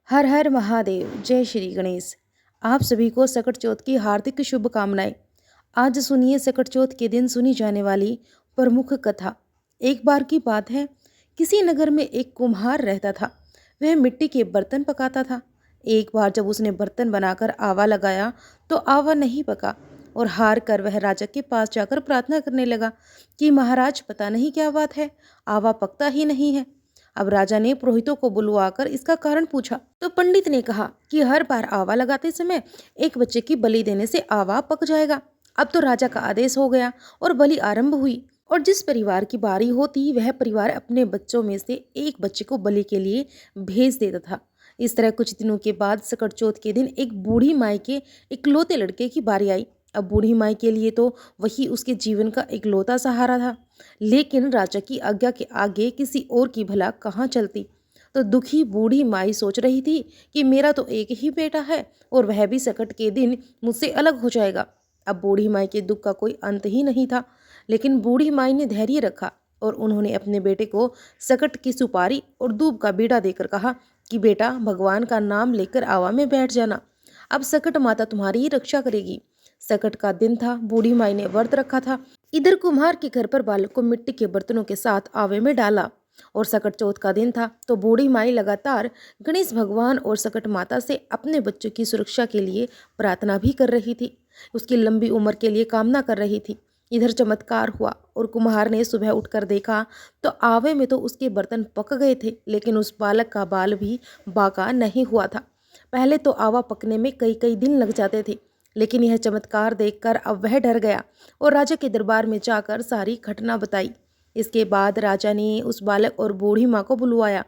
हर हर महादेव। जय श्री गणेश। आप सभी को सकट चौथ की हार्दिक शुभकामनाएं। आज सुनिए सकट चौथ के दिन सुनी जाने वाली प्रमुख कथा। एक बार की बात है, किसी नगर में एक कुम्हार रहता था। वह मिट्टी के बर्तन पकाता था। एक बार जब उसने बर्तन बनाकर आवा लगाया तो आवा नहीं पका और हार कर वह राजा के पास जाकर प्रार्थना करने लगा कि महाराज, पता नहीं क्या बात है, आवा पकता ही नहीं है। अब राजा ने पुरोहितों को बुलवाकर इसका कारण पूछा तो पंडित ने कहा कि हर बार आवा लगाते समय एक बच्चे की बलि देने से आवा पक जाएगा। अब तो राजा का आदेश हो गया और बलि आरंभ हुई और जिस परिवार की बारी होती वह परिवार अपने बच्चों में से एक बच्चे को बलि के लिए भेज देता था। इस तरह कुछ दिनों के बाद सकट चौथ के दिन एक बूढ़ी माई के इकलौते लड़के की बारी आई। अब बूढ़ी माई के लिए तो वही उसके जीवन का इकलौता सहारा था, लेकिन राजा की आज्ञा के आगे किसी और की भला कहाँ चलती। तो दुखी बूढ़ी माई सोच रही थी कि मेरा तो एक ही बेटा है और वह भी सकट के दिन मुझसे अलग हो जाएगा। अब बूढ़ी माई के दुख का कोई अंत ही नहीं था, लेकिन बूढ़ी माई ने धैर्य रखा और उन्होंने अपने बेटे को सकट की सुपारी और दूब का बीड़ा देकर कहा कि बेटा, भगवान का नाम लेकर आवा में बैठ जाना। अब सकट माता तुम्हारी ही रक्षा करेगी। सकट का दिन था, बूढ़ी माई ने व्रत रखा था। इधर कुम्हार के घर पर बालक को मिट्टी के बर्तनों के साथ आवे में डाला और सकट चौथ का दिन था, तो बूढ़ी माई लगातार गणेश भगवान और सकट माता से अपने बच्चों की सुरक्षा के लिए प्रार्थना भी कर रही थी। उसकी लंबी उम्र के लिए कामना कर रही थी। इधर चमत्कार हुआ और कुम्हार ने सुबह उठकर देखा तो आवे में तो उसके बर्तन पक गए थे, लेकिन उस बालक का बाल भी बाका नहीं हुआ था। पहले तो आवा पकने में कई कई दिन लग जाते थे, लेकिन यह चमत्कार देखकर अब वह डर गया और राजा के दरबार में जाकर सारी घटना बताई। इसके बाद राजा ने उस बालक और बूढ़ी माँ को बुलवाया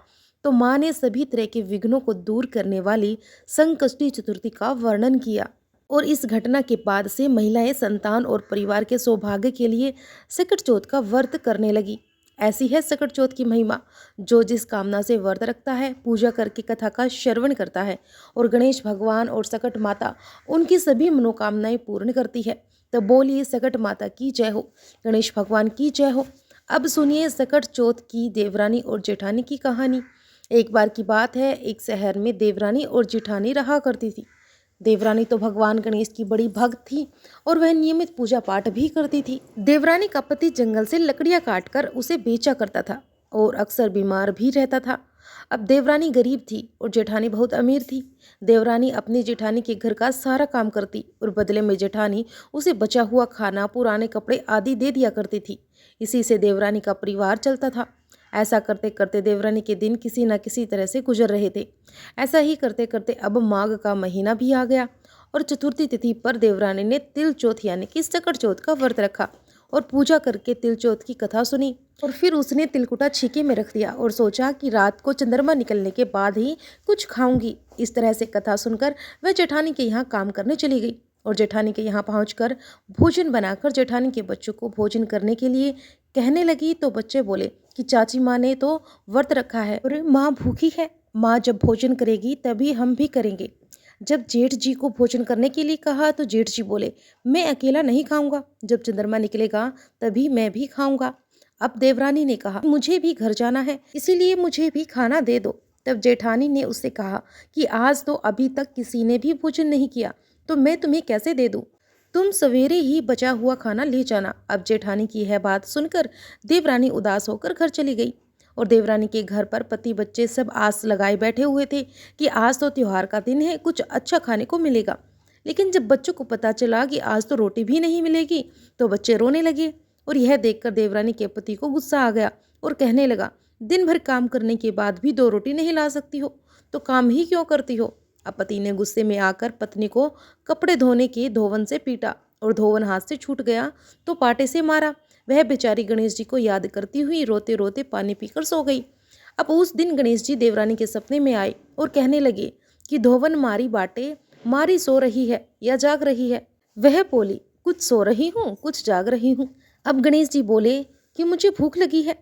तो माँ ने सभी तरह के विघ्नों को दूर करने वाली संकष्टी चतुर्थी का वर्णन किया। और इस घटना के बाद से महिलाएं संतान और परिवार के सौभाग्य के लिए सकट चौथ का व्रत करने लगी। ऐसी है सकट चौथ की महिमा। जो जिस कामना से व्रत रखता है, पूजा करके कथा का श्रवण करता है और गणेश भगवान और सकट माता उनकी सभी मनोकामनाएं पूर्ण करती है। तो बोलिए सकट माता की जय हो, गणेश भगवान की जय हो। अब सुनिए सकट चौथ की देवरानी और जेठानी की कहानी। एक बार की बात है, एक शहर में देवरानी और जेठानी रहा करती थी। देवरानी तो भगवान गणेश की बड़ी भक्त थी और वह नियमित पूजा पाठ भी करती थी। देवरानी का पति जंगल से लकड़ियां काटकर उसे बेचा करता था और अक्सर बीमार भी रहता था। अब देवरानी गरीब थी और जेठानी बहुत अमीर थी। देवरानी अपनी जेठानी के घर का सारा काम करती और बदले में जेठानी उसे बचा हुआ खाना, पुराने कपड़े आदि दे दिया करती थी। इसी से देवरानी का परिवार चलता था। ऐसा करते करते देवरानी के दिन किसी न किसी तरह से गुजर रहे थे। ऐसा ही करते करते अब माघ का महीना भी आ गया और चतुर्थी तिथि पर देवरानी ने तिल चौथ यानी कि सकट चौथ का व्रत रखा और पूजा करके तिल चौथ की कथा सुनी और फिर उसने तिलकुटा छीके में रख दिया और सोचा कि रात को चंद्रमा निकलने के बाद ही कुछ खाऊंगी। इस तरह से कथा सुनकर वह जेठानी के यहाँ काम करने चली गई और जेठानी के यहाँ पहुंचकर भोजन बनाकर जेठानी के बच्चों को भोजन करने के लिए कहने लगी तो बच्चे बोले कि चाची माँ ने तो व्रत रखा है और माँ भूखी है। माँ जब भोजन करेगी तभी हम भी करेंगे। जब जेठ जी को भोजन करने के लिए कहा तो जेठ जी बोले, मैं अकेला नहीं खाऊंगा, जब चंद्रमा निकलेगा तभी मैं भी खाऊंगा। अब देवरानी ने कहा, मुझे भी घर जाना है, इसीलिए मुझे भी खाना दे दो। तब जेठानी ने उससे कहा कि आज तो अभी तक किसी ने भी भोजन नहीं किया, तो मैं तुम्हें कैसे दे दूं? तुम सवेरे ही बचा हुआ खाना ले जाना। अब जेठानी की यह बात सुनकर देवरानी उदास होकर घर चली गई और देवरानी के घर पर पति बच्चे सब आस लगाए बैठे हुए थे कि आज तो त्योहार का दिन है, कुछ अच्छा खाने को मिलेगा। लेकिन जब बच्चों को पता चला कि आज तो रोटी भी नहीं मिलेगी तो बच्चे रोने लगे और यह देखकर देवरानी के पति को गुस्सा आ गया और कहने लगा, दिन भर काम करने के बाद भी 2 रोटी नहीं ला सकती हो तो काम ही क्यों करती हो? अब पति ने गुस्से में आकर पत्नी को कपड़े धोने के धोवन से पीटा और धोवन हाथ से छूट गया तो पाटे से मारा। वह बेचारी गणेश जी को याद करती हुई रोते रोते पानी पीकर सो गई। अब उस दिन गणेश जी देवरानी के सपने में आए और कहने लगे कि धोवन मारी बाटे, मारी सो रही है या जाग रही है? वह बोली, कुछ सो रही हूँ, कुछ जाग रही हूँ। अब गणेश जी बोले कि मुझे भूख लगी है,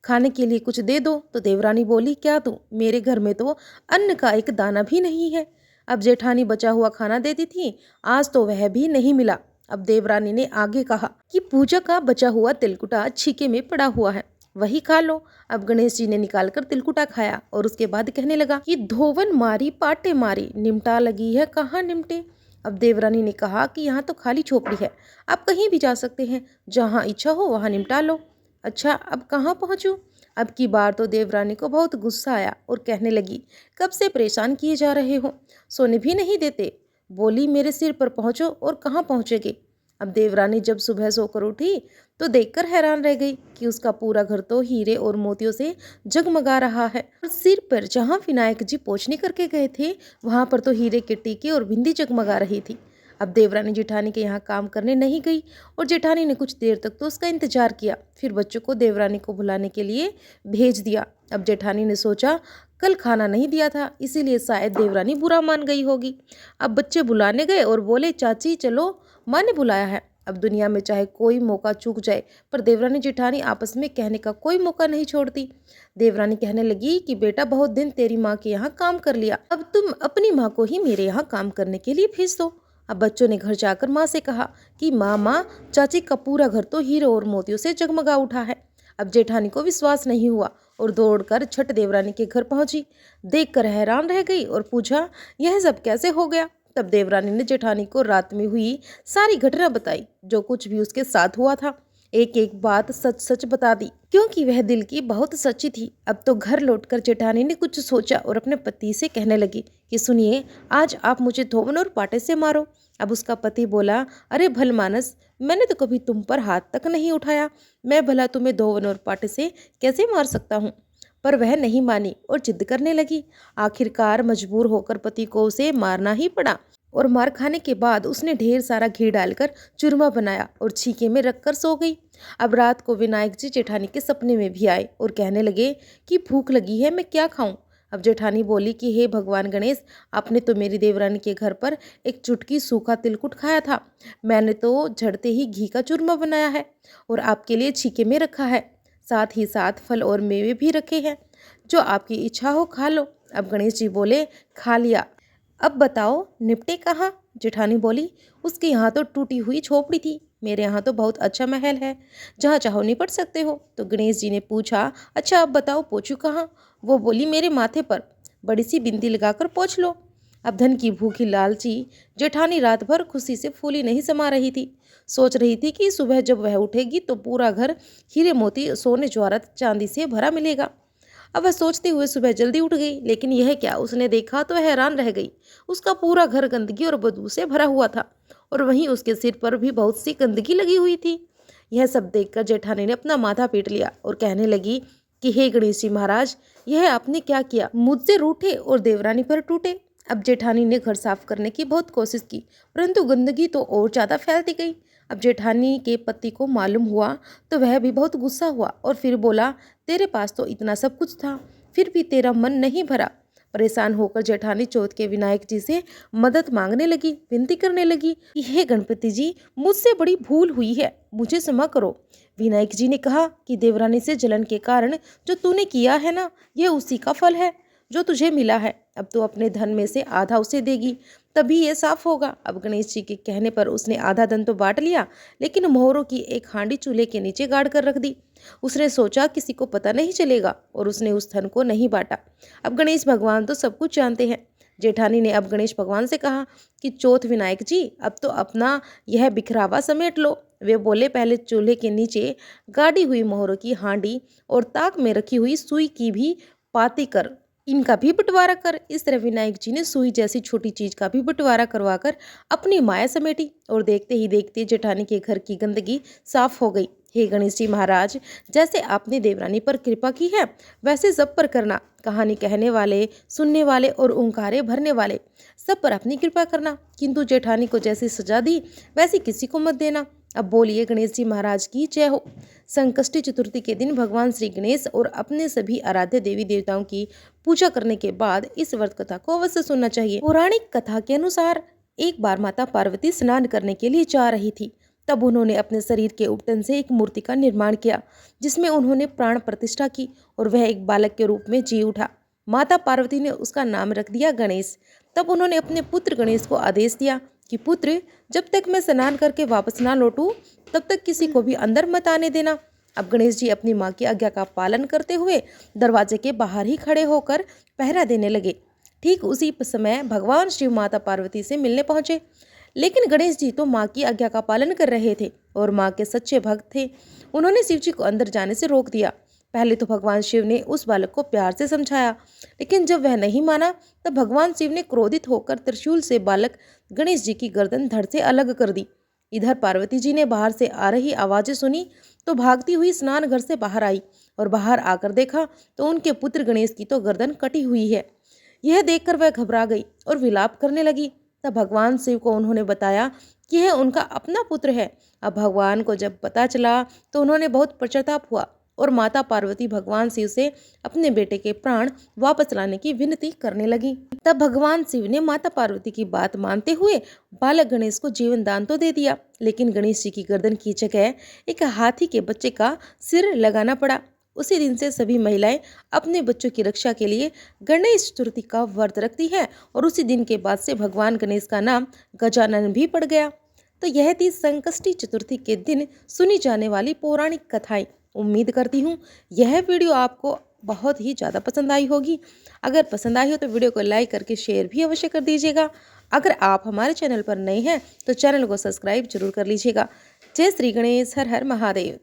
खाने के लिए कुछ दे दो। तो देवरानी बोली, क्या दूं? मेरे घर में तो अन्न का एक दाना भी नहीं है। अब जेठानी बचा हुआ खाना देती थी, आज तो वह भी नहीं मिला। अब देवरानी ने आगे कहा कि पूजा का बचा हुआ तिलकुटा छीके में पड़ा हुआ है, वही खा लो। अब गणेश जी ने निकाल कर तिलकुटा खाया और उसके बाद कहने लगा कि धोवन मारी पाटे मारी, निमटा लगी है कहाँ निमटे। अब देवरानी ने कहा कि यहाँ तो खाली झोपड़ी है, आप कहीं भी जा सकते हैं, जहाँ इच्छा हो वहाँ निमटा लो। अच्छा, अब कहाँ पहुँचूँ? अब की बार तो देवरानी को बहुत गुस्सा आया और कहने लगी, कब से परेशान किए जा रहे हो, सोने भी नहीं देते। बोली, मेरे सिर पर पहुँचो और कहाँ पहुँचेगे। अब देवरानी जब सुबह सोकर उठी तो देखकर हैरान रह गई कि उसका पूरा घर तो हीरे और मोतियों से जगमगा रहा है और सिर पर जहाँ विनायक जी पोछनी करके गए थे वहां पर तो हीरे के टीके और बिंदी जगमगा रही थी। अब देवरानी जेठानी के यहाँ काम करने नहीं गई और जेठानी ने कुछ देर तक तो उसका इंतजार किया, फिर बच्चों को देवरानी को बुलाने के लिए भेज दिया। अब जेठानी ने सोचा कल खाना नहीं दिया था, इसीलिए शायद देवरानी बुरा मान गई होगी। अब बच्चे बुलाने गए और बोले, चाची चलो, माँ ने बुलाया है। अब दुनिया में चाहे कोई मौका चूक जाए पर देवरानी जेठानी आपस में कहने का कोई मौका नहीं छोड़ती। देवरानी कहने लगी कि बेटा बहुत दिन तेरी माँ के यहाँ काम कर लिया, अब तुम अपनी माँ को ही मेरे यहाँ काम करने के लिए भेज दो। अब बच्चों ने घर जाकर माँ से कहा कि माँ चाची का पूरा घर तो हीरो और मोतियों से जगमगा उठा है। अब जेठानी को विश्वास नहीं हुआ और दौड़कर छठ देवरानी के घर पहुंची। देखकर हैरान रह गई और पूछा, यह सब कैसे हो गया। तब देवरानी ने जेठानी को रात में हुई सारी घटना बताई, जो कुछ भी उसके साथ हुआ था। एक एक बात सच सच बता दी, क्योंकि वह दिल की बहुत सच्ची थी। अब तो घर लौटकर जेठानी ने कुछ सोचा और अपने पति से कहने लगी कि सुनिए, आज आप मुझे धोवन और पाटे से मारो। अब उसका पति बोला, अरे भलमानस, मैंने तो कभी तुम पर हाथ तक नहीं उठाया, मैं भला तुम्हें धोवन और पाटे से कैसे मार सकता हूँ। पर वह नहीं मानी और जिद करने लगी। आखिरकार मजबूर होकर पति को उसे मारना ही पड़ा और मार खाने के बाद उसने ढेर सारा घी डालकर चूरमा बनाया और छीके में रखकर सो गई। अब रात को विनायक जी जेठानी के सपने में भी आए और कहने लगे कि भूख लगी है, मैं क्या खाऊं। अब जेठानी बोली कि हे भगवान गणेश, आपने तो मेरी देवरानी के घर पर एक चुटकी सूखा तिलकुट खाया था, मैंने तो झड़ते ही घी का चूरमा बनाया है और आपके लिए छीके में रखा है, साथ ही साथ फल और मेवे भी रखे हैं, जो आपकी इच्छा हो खा लो। अब गणेश जी बोले, खा लिया, अब बताओ निपटे कहाँ। जेठानी बोली, उसके यहाँ तो टूटी हुई झोपड़ी थी, मेरे यहाँ तो बहुत अच्छा महल है, जहाँ चाहो निपट सकते हो। तो गणेश जी ने पूछा, अच्छा अब बताओ पोछू कहाँ। वो बोली, मेरे माथे पर बड़ी सी बिंदी लगाकर पोछ लो। अब धन की भूखी लालची जेठानी रात भर खुशी से फूली नहीं समा रही थी। सोच रही थी कि सुबह जब वह उठेगी तो पूरा घर हीरे मोती सोने जवाहरात चांदी से भरा मिलेगा। अब वह सोचते हुए सुबह जल्दी उठ गई, लेकिन यह क्या उसने देखा तो हैरान रह गई। उसका पूरा घर गंदगी और बदबू से भरा हुआ था और वहीं उसके सिर पर भी बहुत सी गंदगी लगी हुई थी। यह सब देखकर जेठानी ने अपना माथा पीट लिया और कहने लगी कि हे गणेश जी महाराज, यह आपने क्या किया, मुझसे रूठे और देवरानी पर टूटे। अब जेठानी ने घर साफ करने की बहुत कोशिश की, परंतु गंदगी तो और ज़्यादा फैलती गई। अब जेठानी के पति को मालूम हुआ तो वह भी बहुत गुस्सा हुआ और फिर बोला, तेरे पास तो इतना सब कुछ था, फिर भी तेरा मन नहीं भरा। परेशान होकर जेठानी चौथ के विनायक जी से मदद मांगने लगी, विनती करने लगी कि हे गणपति जी, मुझसे बड़ी भूल हुई है, मुझे क्षमा करो। विनायक जी ने कहा कि देवरानी से जलन के कारण जो तूने किया है ना, यह उसी का फल है जो तुझे मिला है। अब तू अपने धन में से आधा उसे देगी, तभी ये साफ होगा। अब गणेश जी के कहने पर उसने आधा धन तो बांट लिया, लेकिन मोहरों की एक हांडी चूल्हे के नीचे गाड़ कर रख दी। उसने सोचा किसी को पता नहीं चलेगा और उसने उस धन को नहीं बांटा। अब गणेश भगवान तो सब कुछ जानते हैं। जेठानी ने अब गणेश भगवान से कहा कि चौथ विनायक जी, अब तो अपना यह बिखरावा समेट लो। वे बोले, पहले चूल्हे के नीचे गाड़ी हुई मोहरों की हांडी और ताक में रखी हुई सुई की भी पाती कर, इनका भी बंटवारा कर। इस तरह विनायक जी ने सुई जैसी छोटी चीज का भी बंटवारा करवाकर अपनी माया समेटी और देखते ही देखते जेठानी के घर की गंदगी साफ हो गई। हे गणेश जी महाराज, जैसे आपने देवरानी पर कृपा की है वैसे सब पर करना। कहानी कहने वाले, सुनने वाले और ओंकारे भरने वाले सब पर अपनी कृपा करना, किंतु जेठानी को जैसी सजा दी वैसी किसी को मत देना। अब बोलिए गणेश जी महाराज की जय हो। संकष्टी चतुर्थी के दिन भगवान श्री गणेश और अपने सभी आराध्य देवी देवताओं की पूजा करने के बाद इस व्रत कथा को अवश्य सुनना चाहिए। पौराणिक कथा के अनुसार एक बार माता पार्वती स्नान करने के लिए जा रही थी। तब उन्होंने अपने शरीर के उपटन से एक मूर्ति का निर्माण किया, जिसमें उन्होंने प्राण प्रतिष्ठा की और वह एक बालक के रूप में जी उठा। माता पार्वती ने उसका नाम रख दिया गणेश। तब उन्होंने अपने पुत्र गणेश को आदेश दिया कि पुत्र, जब तक मैं स्नान करके वापस ना लौटूं तब तक किसी को भी अंदर मत आने देना। अब गणेश जी अपनी माँ की आज्ञा का पालन करते हुए दरवाजे के बाहर ही खड़े होकर पहरा देने लगे। ठीक उसी समय भगवान शिव माता पार्वती से मिलने पहुंचे, लेकिन गणेश जी तो माँ की आज्ञा का पालन कर रहे थे और माँ के सच्चे भक्त थे। उन्होंने शिव जी को अंदर जाने से रोक दिया। पहले तो भगवान शिव ने उस बालक को प्यार से समझाया, लेकिन जब वह नहीं माना तब भगवान शिव ने क्रोधित होकर त्रिशूल से बालक गणेश जी की गर्दन धड़ से अलग कर दी। इधर पार्वती जी ने बाहर से आ रही आवाजें सुनी तो भागती हुई स्नान घर से बाहर आई और बाहर आकर देखा तो उनके पुत्र गणेश की तो गर्दन कटी हुई है। यह देखकर वह घबरा गई और विलाप करने लगी। तब भगवान शिव को उन्होंने बताया कि यह उनका अपना पुत्र है। अब भगवान को जब पता चला तो उन्होंने बहुत पश्चाताप हुआ और माता पार्वती भगवान शिव से अपने बेटे के प्राण वापस लाने की विनती करने लगी। तब भगवान शिव ने माता पार्वती की बात मानते हुए बालक गणेश को जीवन दान तो दे दिया, लेकिन गणेश जी की गर्दन की जगह एक हाथी के बच्चे का सिर लगाना पड़ा। उसी दिन से सभी महिलाएं अपने बच्चों की रक्षा के लिए गणेश चतुर्थी का व्रत रखती है और उसी दिन के बाद से भगवान गणेश का नाम गजानन भी पड़ गया। तो यह थी संकष्टी चतुर्थी के दिन सुनी जाने वाली पौराणिक कथाएं। उम्मीद करती हूँ यह वीडियो आपको बहुत ही ज़्यादा पसंद आई होगी। अगर पसंद आई हो तो वीडियो को लाइक करके शेयर भी अवश्य कर दीजिएगा। अगर आप हमारे चैनल पर नए हैं तो चैनल को सब्सक्राइब जरूर कर लीजिएगा। जय श्री गणेश, हर हर महादेव।